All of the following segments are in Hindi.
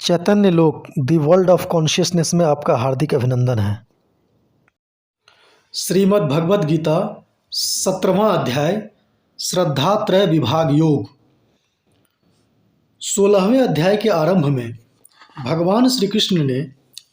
चैतन्य लोक दी वर्ल्ड ऑफ कॉन्शियसनेस में आपका हार्दिक अभिनंदन है। श्रीमद् भगवद गीता 17वां अध्याय श्रद्धा त्रय विभाग योग। 16वें अध्याय के आरंभ में भगवान श्री कृष्ण ने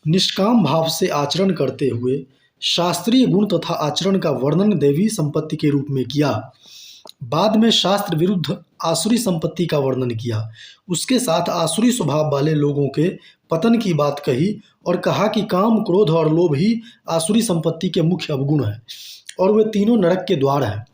निष्काम भाव से आचरण करते हुए शास्त्रीय गुण तथा आचरण का वर्णन दैवी संपत्ति के रूप में किया। बाद में शास्त्र विरुद्ध आसुरी संपत्ति का वर्णन किया। उसके साथ आसुरी स्वभाव वाले लोगों के पतन की बात कही और कहा कि काम, क्रोध और लोभ ही आसुरी संपत्ति के मुख्य अवगुण हैं और वे तीनों नरक के द्वार हैं।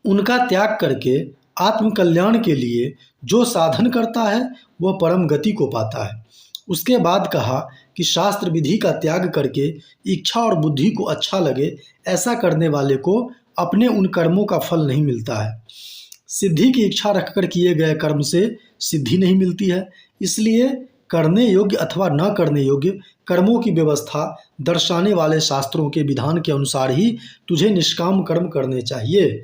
उनका त्याग करके आत्मकल्याण के लिए जो साधन करता है वह परम गति को पाता है। उसके बाद कहा कि शास्त्र विधि का त्याग करके इच्छा और बुद्धि को अच्छा लगे ऐसा करने वाले को अपने उन कर्मों का फल नहीं मिलता है। सिद्धि की इच्छा रखकर किए गए कर्म से सिद्धि नहीं मिलती है, इसलिए करने योग्य अथवा न करने योग्य कर्मों की व्यवस्था दर्शाने वाले शास्त्रों के विधान के अनुसार ही तुझे निष्काम कर्म करने चाहिए।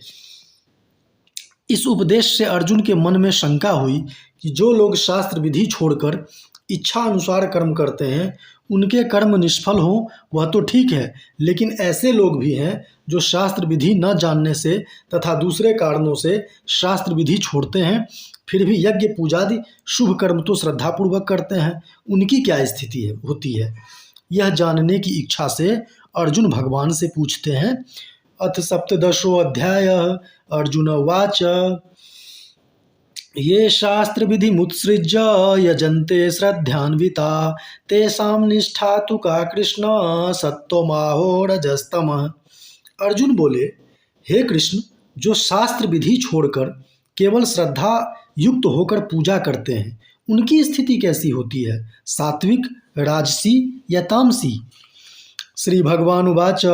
इस उपदेश से अर्जुन के मन में शंका हुई कि जो लोग शास्त्र विधि छोड़कर इच्छा अनुसार कर्म करते हैं उनके कर्म निष्फल हों वह तो ठीक है, लेकिन ऐसे लोग भी हैं जो शास्त्र विधि न जानने से तथा दूसरे कारणों से शास्त्र विधि छोड़ते हैं, फिर भी यज्ञ पूजादि शुभ कर्म तो श्रद्धापूर्वक करते हैं। उनकी क्या स्थिति होती है, यह जानने की इच्छा से अर्जुन भगवान से पूछते हैं। अथ सप्तदशो अध्याय। अर्जुन उवाच ये शास्त्र विधि मुत्सृज्य यजन्ते श्रद्धान्विता तेषां निष्ठा तु का कृष्ण सत्वमाहो रजस्तमः। अर्जुन बोले, हे कृष्ण, जो शास्त्र विधि छोड़कर केवल श्रद्धा युक्त होकर पूजा करते हैं उनकी स्थिति कैसी होती है, सात्विक, राजसी या तामसी? श्री भगवान उवाच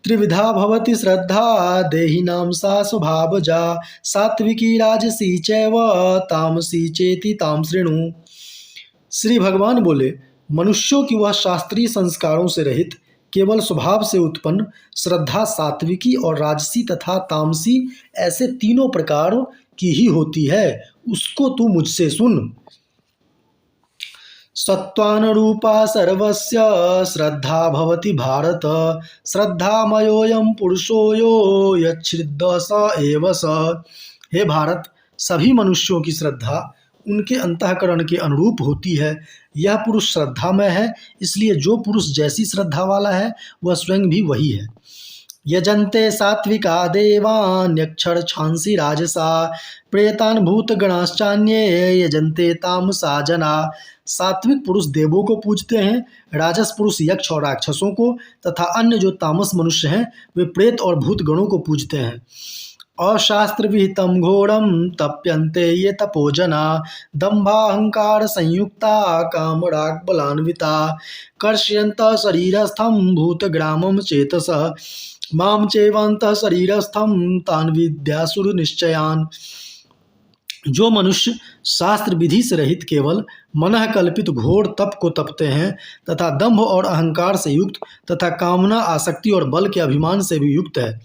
त्रिविधा भवति श्रद्धा देहिनां सा स्वभावजा सात्विकी राजसी चैव तामसी चेति तां शृणु। श्री भगवान बोले, मनुष्यों की वह शास्त्रीय संस्कारों से रहित केवल स्वभाव से उत्पन्न श्रद्धा सात्विकी और राजसी तथा तामसी ऐसे तीनों प्रकार की ही होती है, उसको तू मुझसे सुन। सत्त्वानुरूपा सर्वस्य श्रद्धा भवति भारत श्रद्धामयोऽयं पुरुषो यो यच्छ्रद्ध स एव स। हे भारत, सभी मनुष्यों की श्रद्धा उनके अंतःकरण के अनुरूप होती है। यह पुरुष श्रद्धामय है, इसलिए जो पुरुष जैसी श्रद्धा वाला है वह स्वयं भी वही है। यजन्ते सात्विका देवान्यक्षर छांसी राजसा प्रेतान भूतगणाश्चान्ये यजन्ते तामसा जना। सात्विक पुरुष देवों को पूजते हैं, राजस पुरुष यक्ष और राक्षसों को तथा अन्य जो तामस मनुष्य हैं वे प्रेत और भूत गणों को पूजते हैं। अशास्त्र विहितम घोरम तप्यन्ते ये तपोजना दम्भाहंकार संयुक्ता कामराग बलान्विता कर्षयन्त शरीरस्थम भूतग्रामम चेतसः माम चैवान्तः शरीरस्थम तान विद्यासुर निश्चयान। जो मनुष्य शास्त्र विधि से रहित केवल मनः कल्पित घोर तप को तपते हैं तथा दंभ और अहंकार से युक्त तथा कामना, आसक्ति और बल के अभिमान से भी युक्त है,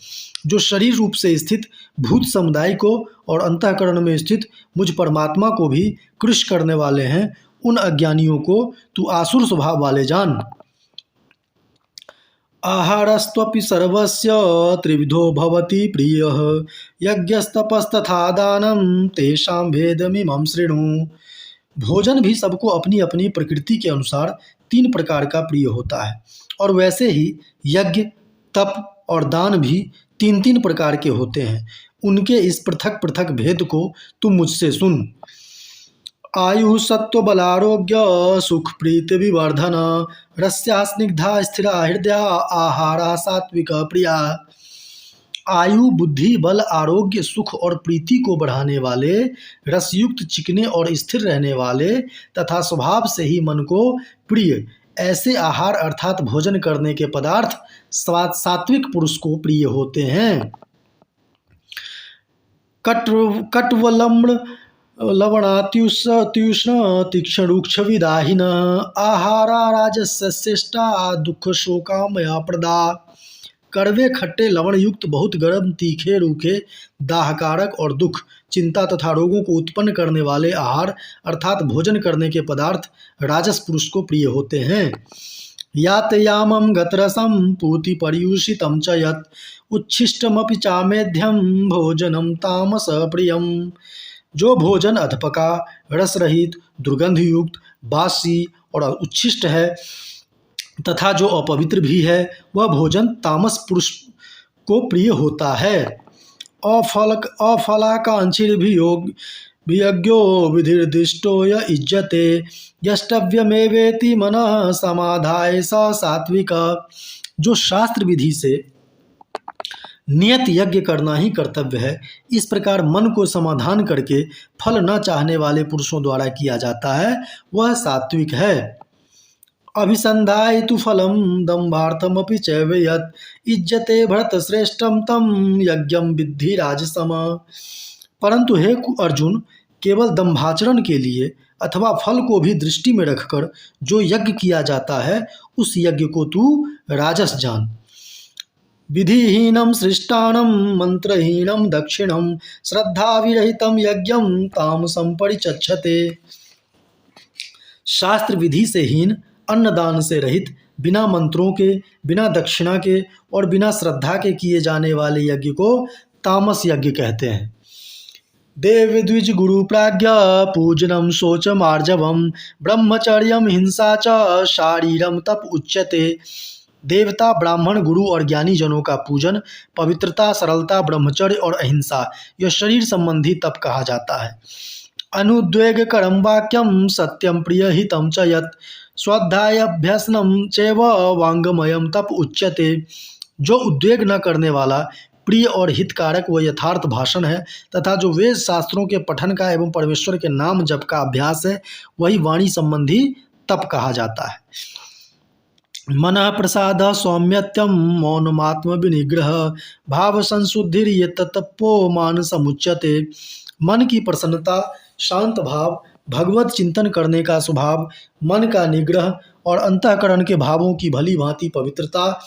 जो शरीर रूप से स्थित भूत समुदाय को और अंतःकरण में स्थित मुझ परमात्मा को भी कृश करने वाले हैं, उन अज्ञानियों को तू आसुर स्वभाव वाले जान। आहारस्त्वपि सर्वस्य त्रिविधो भवति प्रियः यज्ञस्तपस्तथा दानं तेषां भेदमिमं शृणु। भोजन भी सबको अपनी अपनी प्रकृति के अनुसार तीन प्रकार का प्रिय होता है और वैसे ही यज्ञ, तप और दान भी तीन तीन प्रकार के होते हैं। उनके इस पृथक पृथक भेद को तुम मुझसे सुन। आयु सत्व बलारोग्य सुख प्रीति विवर्धन रस्या स्निग्धा स्थिरा हृदया आहारा सात्विक प्रिया। आयु, बुद्धि, बल, आरोग्य, सुख और प्रीति को बढ़ाने वाले, रसयुक्त, चिकने और स्थिर रहने वाले तथा स्वभाव से ही मन को प्रिय ऐसे आहार अर्थात भोजन करने के पदार्थ सात्विक पुरुष को प्रिय होते हैं। कट्वलम्ब लवणात्युष्ण तीक्ष्ण रूक्ष विदाहिन आहारा राजस्य श्रेष्ठा दुख शोकामया प्रदा। कड़वे खट्टे लवण युक्त, बहुत गर्म, तीखे, रूखे, दाहकारक और दुख, चिंता तथा रोगों को उत्पन्न करने वाले आहार अर्थात भोजन करने के पदार्थ राजस पुरुष को प्रिय होते हैं। यात यामं गतरसं पूति पर्यूषितं च यत् उच्छिष्टमपि चामेध्यं भोजनं तामस प्रियम। जो भोजन अधपका, रस रहित, दुर्गंध युक्त, बासी और उच्छिष्ट है तथा जो अपवित्र भी है, वह भोजन तामस पुरुष को प्रिय होता है। अफलाकांक्षिर्भियोग वियज्ञो विधिर्दिष्टो य इज्जते यष्टव्यमेवेति मनः समाधाय स सात्विक। जो शास्त्र विधि से नियत यज्ञ करना ही कर्तव्य है, इस प्रकार मन को समाधान करके फल न चाहने वाले पुरुषों द्वारा किया जाता है, वह सात्विक है। अभिसंधाय तु फलम दम्भार्थमपि चैव यत् इज्जते भरत श्रेष्ठम तम यज्ञम विद्धि राजसम। परंतु हे अर्जुन, केवल दंभाचरण के लिए अथवा फल को भी दृष्टि में रखकर जो यज्ञ किया जाता है, उस यज्ञ को तू राजस जान। विधिहीनम सृष्टानम मंत्रहीनम दक्षिणम श्रद्धाविरहितम यज्ञम तामसम परिचक्षते। शास्त्र विधि से हीन, अन्नदान से रहित, बिना मंत्रों के, बिना दक्षिणा के और बिना श्रद्धा के किए जाने वाले यज्ञ को तामस यज्ञ कहते हैं। देव द्विज गुरु प्राज्ञ पूजनम शोच मार्जवम ब्रह्मचर्यम हिंसा च शारीरम तप उच्यते। देवता, ब्राह्मण, गुरु और ज्ञानी जनों का पूजन, पवित्रता, सरलता, ब्रह्मचर्य और अहिंसा, यह शरीर संबंधी तप कहा जाता है। अनुद्वेग करम वाक्यम सत्यम प्रिय हितम च यत् स्वाध्यायाभ्यसनम चैव वांगमयम तप उच्यते। जो उद्वेग न करने वाला, प्रिय और हितकारक व यथार्थ भाषण है तथा जो वेद शास्त्रों के पठन का एवं परमेश्वर के नाम जप का अभ्यास है, वही वाणी संबंधी तप कहा जाता है। मनः प्रसाद सौम्यत्यम मौनमात्म विनिग्रह भाव संशुद्धिर ये तत्पो मान समुच्यते। मन की प्रसन्नता, शांत भाव, भगवत चिंतन करने का स्वभाव, मन का निग्रह और अंतःकरण के भावों की भली भांति पवित्रता,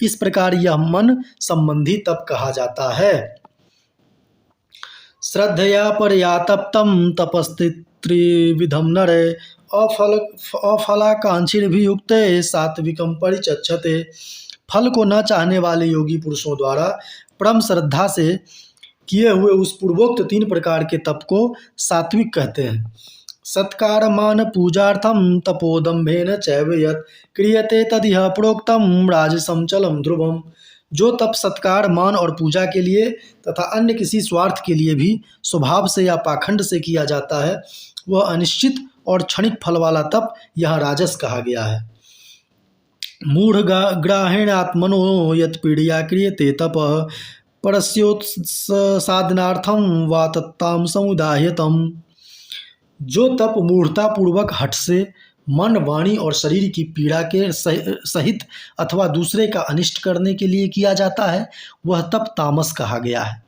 इस प्रकार यह मन संबंधी तप कहा जाता है। श्रद्धया परया तप्तम तपस्त्रिविधम नरे अफलाकांक्षिर्भियुक्त सात्विकम परिचक्षते। फल को न चाहने वाले योगी पुरुषों द्वारा परम श्रद्धा से किए हुए उस पूर्वोक्त 3 प्रकार के तप को सात्विक कहते हैं। सत्कार मान पूजार्थम तपोदम्भेन चैव यत् क्रियते तदिह प्रोक्तम राजसम चलम ध्रुवम। जो तप सत्कार, मान और पूजा के लिए तथा अन्य किसी स्वार्थ के लिए भी स्वभाव से या पाखंड से किया जाता है, वह अनिश्चित और क्षणिक फल वाला तप यहाँ राजस कहा गया है। मूढ़ ग्राहेणात्मनो यत् पीड़या क्रियते तप परस्योत्साधनार्थम वा तत्ताम समुदाह्यतम। जो तप मूढ़ता पूर्वक हठ से मन, वाणी और शरीर की पीड़ा के सहित अथवा दूसरे का अनिष्ट करने के लिए किया जाता है, वह तप तामस कहा गया है।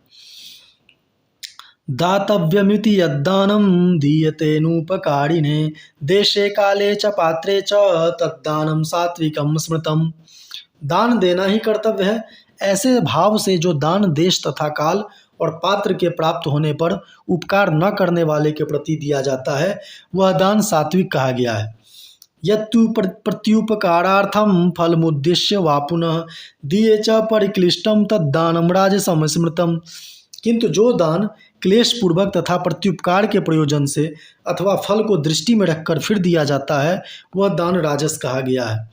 दातव्यमिति यद्दानं दीयतेनुपकारिणे देशे काले च पात्रे च तद्दानं सात्विकं स्मृतम्। दान देना ही कर्तव्य है। ऐसे भाव से जो दान देश तथा काल और पात्र के प्राप्त होने पर उपकार न करने वाले के प्रति दिया जाता है, वह दान सात्विक कहा गया है। यत्तु प्रत्युपकारार्थम फलमुद्दिश्य वा पुनः दीये च परिक्लिष्टम तद्दानं राजसम स्मृतम्। किंतु जो दान क्लेश पूर्वक तथा प्रत्युपकार के प्रयोजन से अथवा फल को दृष्टि में रखकर फिर दिया जाता है, वह दान राजस कहा गया है।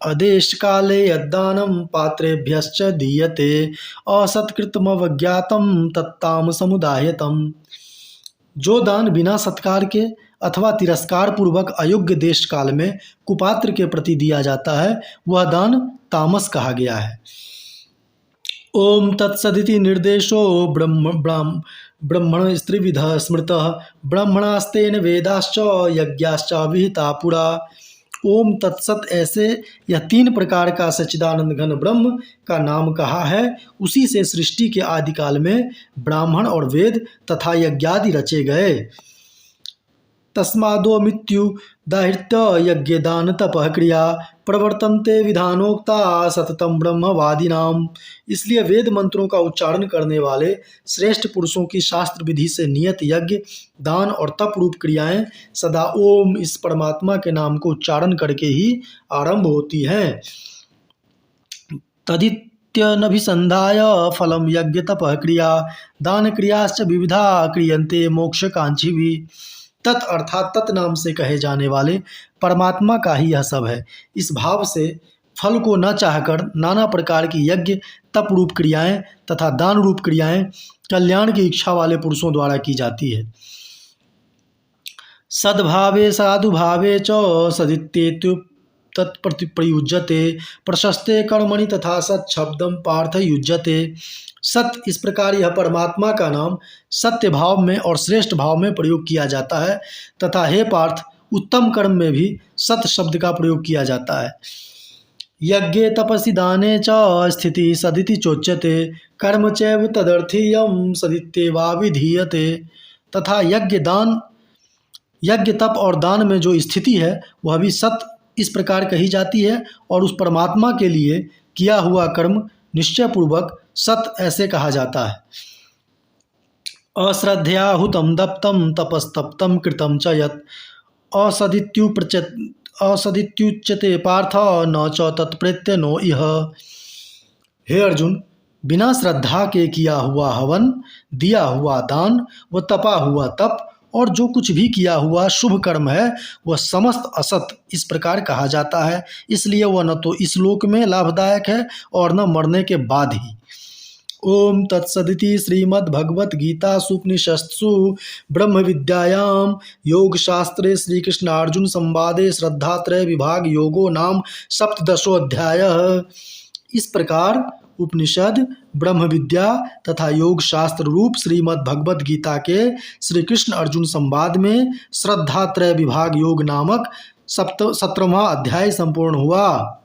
अदेश काले यद्दानं पात्रेभ्यश्च दीयते असत्कृतमवज्ञातं तत्ताम समुदाह्यतम्। जो दान बिना सत्कार के अथवा तिरस्कार पूर्वक अयोग्य देश काल में कुपात्र के प्रति दिया जाता है, वह दान तामस कहा गया है। ओम तत्सदिति निर्देशो ब्रह्मण स्त्रिविधः स्मृतः ब्रह्मणास्तेन वेदाश्च यज्ञाश्च विहिता पुरा। ओम तत्सत, ऐसे यह 3 प्रकार का सच्चिदानंद घन ब्रह्म का नाम कहा है। उसी से सृष्टि के आदिकाल में ब्राह्मण और वेद तथा यज्ञादि रचे गए। तस्मादो मृत्यु दाहृत्य यज्ञ दान तपः क्रिया प्रवर्तन्ते विधानोक्ता सततम ब्रह्मवादिनाम। इसलिए वेद मंत्रों का उच्चारण करने वाले श्रेष्ठ पुरुषों की शास्त्र विधि से नियत यज्ञ, दान और तप रूप क्रियाएं सदा ओम इस परमात्मा के नाम को उच्चारण करके ही आरंभ होती हैं। तदित्यनभिसंधाय फलम यज्ञ तपः क्रिया दान क्रियाश्च विविधा क्रियन्ते मोक्ष कांक्षी भी। तत् अर्थात तत् नाम से कहे जाने वाले परमात्मा का ही यह सब है। इस भाव से फल को न चाहकर नाना प्रकार की यज्ञ, तप रूप क्रियाएं तथा दान रूप क्रियाएं कल्याण की इच्छा वाले पुरुषों द्वारा की जाती है। सद्भावे साधुभावे च सदित्येत्यु तत्प्रयुज्यते प्रशस्ते कर्मणि तथा सत् शब्दम पार्थ युज्यते। सत इस प्रकार यह परमात्मा का नाम सत्य भाव में और श्रेष्ठ भाव में प्रयोग किया जाता है तथा हे पार्थ उत्तम कर्म में भी सत शब्द का प्रयोग किया जाता है। यज्ञे तपसि दाने च स्थिति सदिति चोच्यते कर्म चैव तदर्थीयम सदित्येवा विधीयते। तथा यज्ञ तप और दान में जो स्थिति है वह भी सत इस प्रकार कही जाती है और उस परमात्मा के लिए किया हुआ कर्म निश्चय पूर्वक सत ऐसे कहा जाता है। अश्रद्धया हुतम दप्तम तपस्तप्तम कृतम च यत् असदित्युच्यते पार्थ न च तत्प्रेत्य नो इह। हे अर्जुन, बिना श्रद्धा के किया हुआ हवन, दिया हुआ दान व तपा हुआ तप और जो कुछ भी किया हुआ शुभ कर्म है वह समस्त असत इस प्रकार कहा जाता है। इसलिए वह न तो इस लोक में लाभदायक है और न मरने के बाद ही। ओम तत्सदिति श्रीमद्भगवद्गीतासूपनिषत्सु ब्रह्म विद्यायां योग शास्त्रे श्री कृष्ण अर्जुन संवादे श्रद्धात्रय विभाग योगो नाम सप्तदशोऽध्यायः। इस प्रकार उपनिषद, ब्रह्म विद्या तथा योग शास्त्र रूप श्रीमद् भगवद गीता के श्री कृष्ण अर्जुन संवाद में श्रद्धात्रय विभाग योग नामक 17वां अध्याय संपूर्ण हुआ।